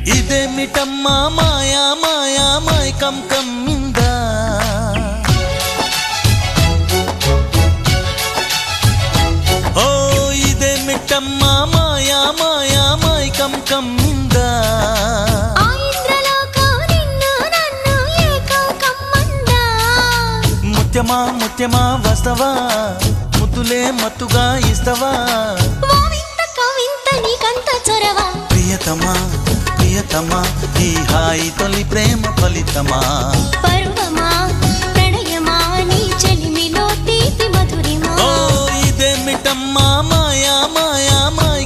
ఇదేమిటమ్మా మాయా మాయా మైకం కమ్మిందా ఓ ఇదేమిటమ్మా మాయా మాయా మైకం కమ్మిందా ముత్యమా ముత్యమా వస్తవా ముద్దులే మత్తుగా ఇస్తవా ప్రియతమా ప్రియతమా ఈ హాయి తొలి ప్రేమ ఫలితమా పర్వమా ప్రణయమా నీ చెలిమిలో తీపి మధురిమా ఓ ఇదేమిటమ్మా మాయా మాయా మాయా